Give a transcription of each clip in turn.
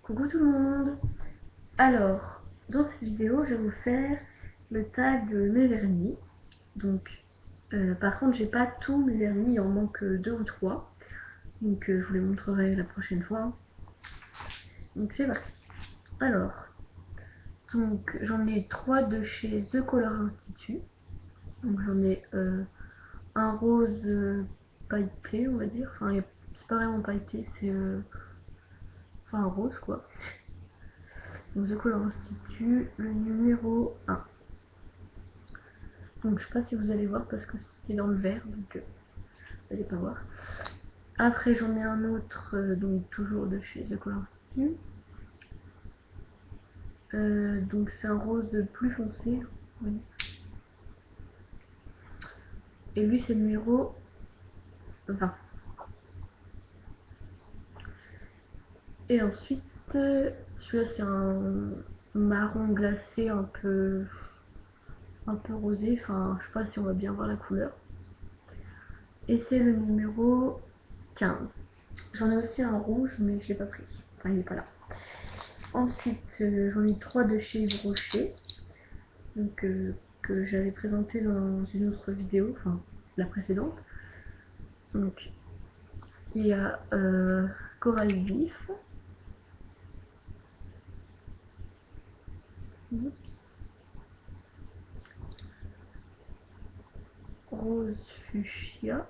Coucou tout le monde. Alors, dans cette vidéo, je vais vous faire le tag de mes vernis. Donc, par contre, j'ai pas tous mes vernis, il en manque 2 ou 3. Donc, je vous les montrerai la prochaine fois. Donc, c'est parti. Alors, donc j'en ai 3 de chez The Color Institute. Donc, j'en ai un rose pailleté, on va dire. Enfin, c'est pas vraiment pailleté, c'est enfin un rose quoi. Donc, The Color Institute, le numéro 1. Donc je sais pas si vous allez voir parce que c'est dans le vert, donc vous allez pas voir. Après j'en ai un autre, donc toujours de chez The Color Institute. Donc c'est un rose plus foncé. Oui. Et lui c'est le numéro 20. Et ensuite, celui-là c'est un marron glacé un peu rosé. Enfin, je sais pas si on va bien voir la couleur. Et c'est le numéro 15. J'en ai aussi un rouge, mais je l'ai pas pris. Enfin, il est pas là. Ensuite, j'en ai 3 de chez Yves Rocher, donc, que j'avais présenté dans une autre vidéo, enfin la précédente. Donc, il y a Corail Vif, Rose Fuchsia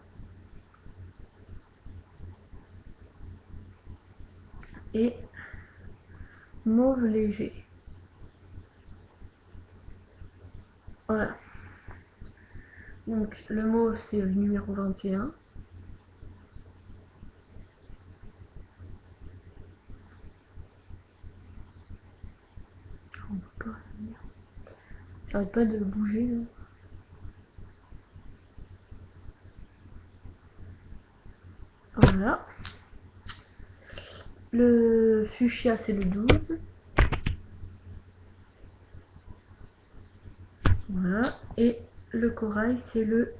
et Mauve Léger. Voilà. Donc, le mauve, c'est le numéro 21. On peut pas venir. J'arrête pas de bouger là. Voilà. Le fuchsia, c'est le 12. Voilà. Et le corail, c'est le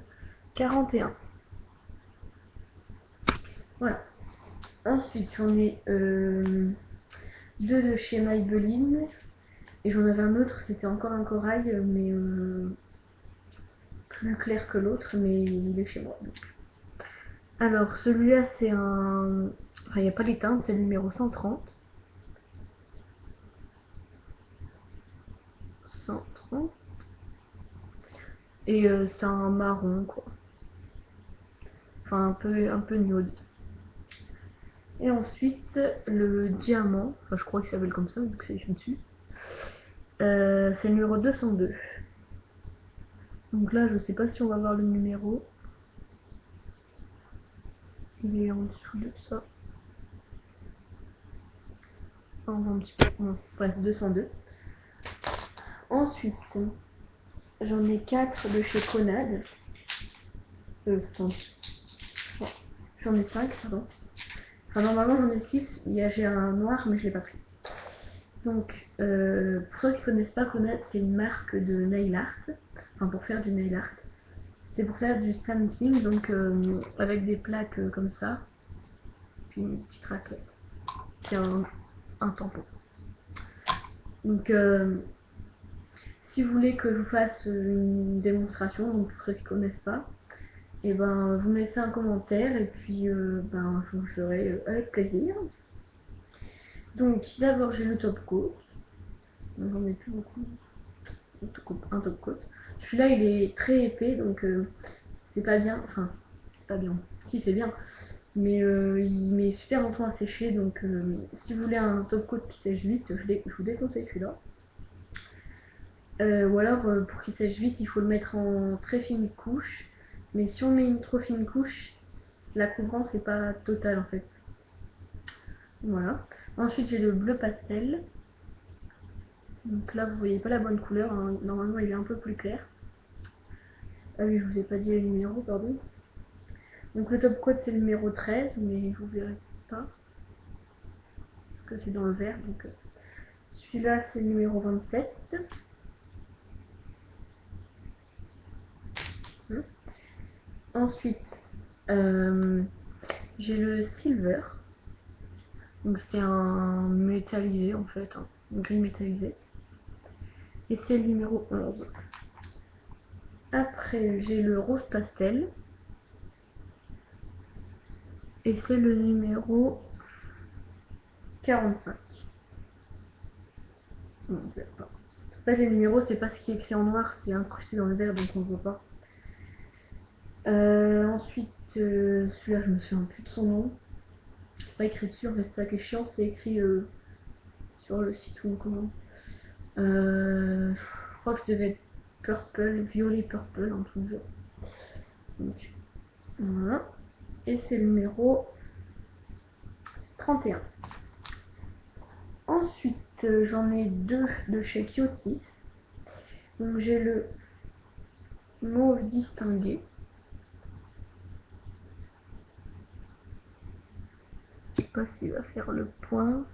41. Voilà. Ensuite, j'en ai 2 de chez Maybelline. Et j'en avais un autre, c'était encore un corail, mais plus clair que l'autre, mais il est chez moi. Donc. Alors, celui-là, c'est un... Enfin, il n'y a pas les teintes, c'est le numéro 130. 130. Et c'est un marron, quoi. Enfin, un peu nude. Et ensuite, le diamant. Enfin, je crois qu'il s'appelle comme ça, donc c'est écrit dessus. C'est le numéro 202. Donc là, je sais pas si on va voir le numéro. Il est en dessous de ça. On voit un petit peu. Bon, bref, 202. Ensuite, j'en ai 4 de chez Conad. Attends. Oh, j'en ai 5, pardon. Enfin, normalement, j'en ai 6. J'ai un noir, mais je l'ai pas pris. Donc, pour ceux qui connaissent pas Conad, c'est une marque de nail art. Enfin, pour faire du nail art. C'est pour faire du stamping, donc avec des plaques comme ça. Puis une petite raclette. Puis un tampon. Donc, si vous voulez que je vous fasse une démonstration, donc pour ceux qui connaissent pas, et ben vous me laissez un commentaire et puis ben je vous le ferai avec plaisir. Donc d'abord j'ai le top coat, donc j'en ai plus beaucoup, un top coat. Celui-là il est très épais donc c'est pas bien, enfin c'est pas bien, si c'est bien, mais il met super longtemps à sécher donc si vous voulez un top coat qui sèche vite, je vous déconseille celui-là. Ou alors pour qu'il sèche vite il faut le mettre en très fine couche, mais si on met une trop fine couche la couvrance n'est pas totale en fait. Voilà. Ensuite j'ai le bleu pastel. Donc là vous voyez pas la bonne couleur, hein. Normalement il est un peu plus clair. Ah oui, je vous ai pas dit le numéro, pardon. Donc le top coat c'est le numéro 13, mais vous verrez pas. Parce que c'est dans le vert. Donc celui-là c'est le numéro 27. Ensuite j'ai le silver. Donc c'est un métallisé en fait, un gris métallisé. Et c'est le numéro 11. Après j'ai le rose pastel. Et c'est le numéro 45. Non, je pas. En fait, les numéros, c'est pas ce qui est écrit en noir, c'est incrusté dans le verre, donc on ne voit pas. Ensuite, celui-là, je me souviens plus de son nom. C'est pas écrit dessus, mais c'est ça qui est chiant, c'est écrit sur le site ou comment. Je crois que ça devait être purple, violet purple, un truc genre. Donc, voilà. Et c'est le numéro 31. Ensuite, j'en ai deux de chez Kyotis. Donc j'ai le mauve distingué. Je sais pas s'il va faire le point.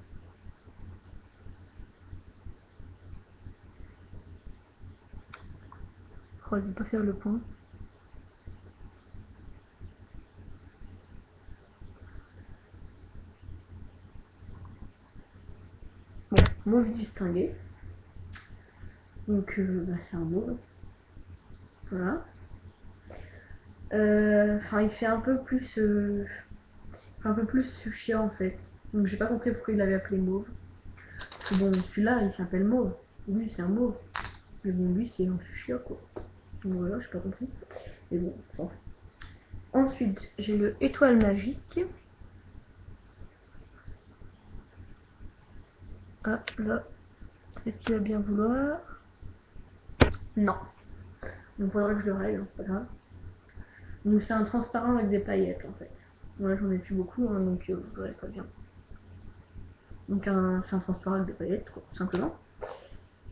Oh, il va pas faire le point. Bon, mauve distingué. Donc bah, c'est un mauve. Voilà. Enfin, il fait un peu plus fuchsia en fait. Donc j'ai pas compris pourquoi il l'avait appelé mauve. Parce que bon, celui-là, il s'appelle mauve. Lui, c'est un mauve. Mais bon, lui, c'est un fuchsia quoi. Donc voilà, j'ai pas compris. Mais bon, sans fait. Ensuite, j'ai le étoile magique. Ah, là, peut-être qu'il va bien vouloir. Non. Donc faudrait que je le règle, hein, c'est pas grave. Donc c'est un transparent avec des paillettes en fait. Moi j'en ai plus beaucoup, hein, donc ouais, pas bien. Donc c'est un transparent avec des paillettes, quoi, simplement.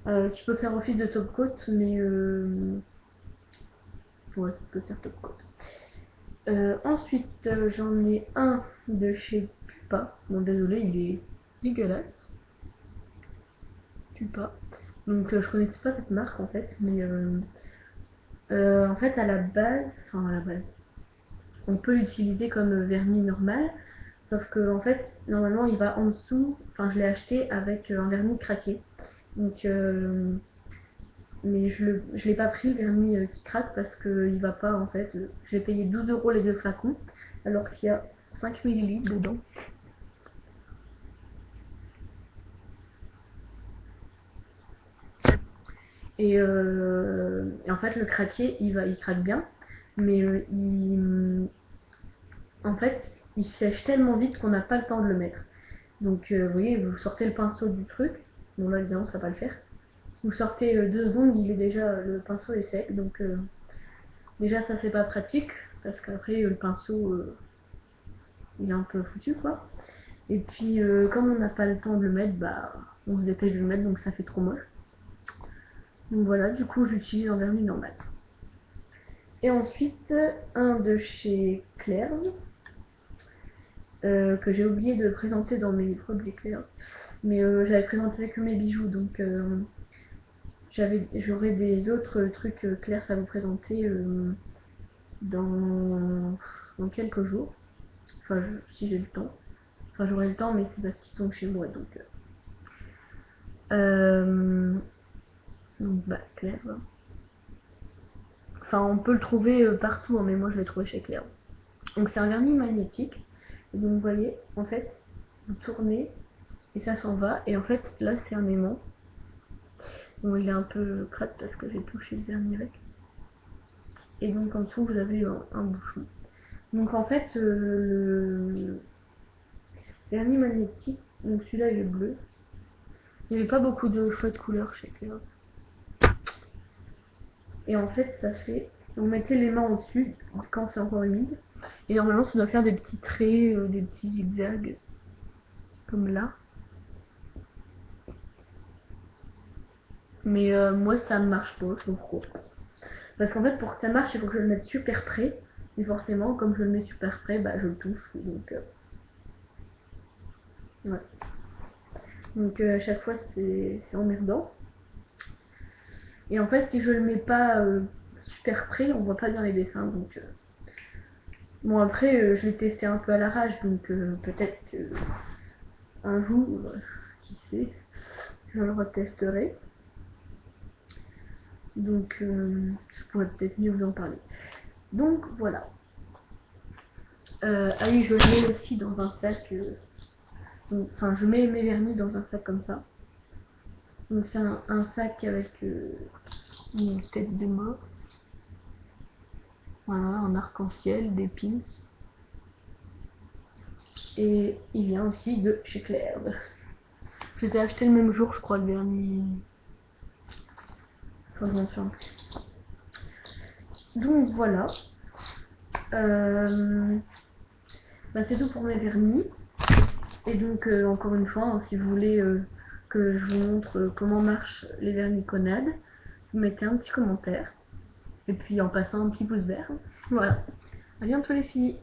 Qui peut faire office de top coat, mais ouais, tu peux faire top coat. Ensuite, j'en ai un de chez Pupa. Bon, désolé, il est dégueulasse. Pupa. Donc, je connaissais pas cette marque en fait, mais en fait, à la base, on peut l'utiliser comme vernis normal, sauf que en fait, normalement, il va en dessous. Enfin, je l'ai acheté avec un vernis craqué. Donc, mais je l'ai pas pris le vernis qui craque parce que il va pas en fait. J'ai payé 12 € les deux flacons alors qu'il y a 5 ml dedans. Et en fait le craqué il craque bien, mais en fait il sèche tellement vite qu'on n'a pas le temps de le mettre. Donc vous voyez, vous sortez le pinceau du truc, bon là évidemment ça va pas le faire. Vous sortez 2 secondes, il est déjà le pinceau est sec, donc déjà ça c'est pas pratique parce qu'après le pinceau il est un peu foutu quoi. Et puis comme on n'a pas le temps de le mettre, bah on se dépêche de le mettre donc ça fait trop moche. Donc voilà, du coup j'utilise un vernis normal. Et ensuite un de chez Claire's que j'ai oublié de présenter dans mes produits Claire's. Mais j'avais présenté que mes bijoux donc j'aurai des autres trucs Claire's à vous présenter dans, dans quelques jours. Enfin si j'ai le temps. Enfin j'aurai le temps mais c'est parce qu'ils sont chez moi donc donc bah Claire. Enfin on peut le trouver partout hein, mais moi je l'ai trouvé chez Claire. Donc c'est un vernis magnétique. Et donc vous voyez en fait vous tournez et ça s'en va et en fait là c'est un aimant. Bon il est un peu crade parce que j'ai touché le vernis avec. Et donc en dessous vous avez un bouchon. Donc en fait le vernis magnétique, donc celui-là il est bleu. Il n'y avait pas beaucoup de choix de couleurs chez Claire's. Et en fait ça fait, vous mettez les mains au-dessus quand c'est encore humide. Et normalement ça doit faire des petits traits, des petits zigzags. Comme là. Mais moi ça marche pas, je trouve trop. Parce qu'en fait pour que ça marche il faut que je le mette super près. Et forcément comme je le mets super près, bah je le touche. Donc ouais. Donc à chaque fois c'est emmerdant. Et en fait si je le mets pas super près, on voit pas bien les dessins. Donc bon après je l'ai testé un peu à l'arrache donc peut-être que un jour, qui sait, je le retesterai. Donc je pourrais peut-être mieux vous en parler. Donc voilà. Ah oui, je le mets aussi dans un sac. Enfin, je mets mes vernis dans un sac comme ça. Donc c'est un sac avec une tête de mort. Voilà, un arc-en-ciel, des pins. Et il vient aussi de chez Claire. Je les ai achetés le même jour, je crois, le vernis. Enfin, je m'en souviens plus. Donc voilà. Bah, c'est tout pour mes vernis. Et donc encore une fois, hein, si vous voulez que je vous montre comment marchent les vernis Conad, vous mettez un petit commentaire. Et puis en passant un petit pouce vert. Voilà. À bientôt les filles.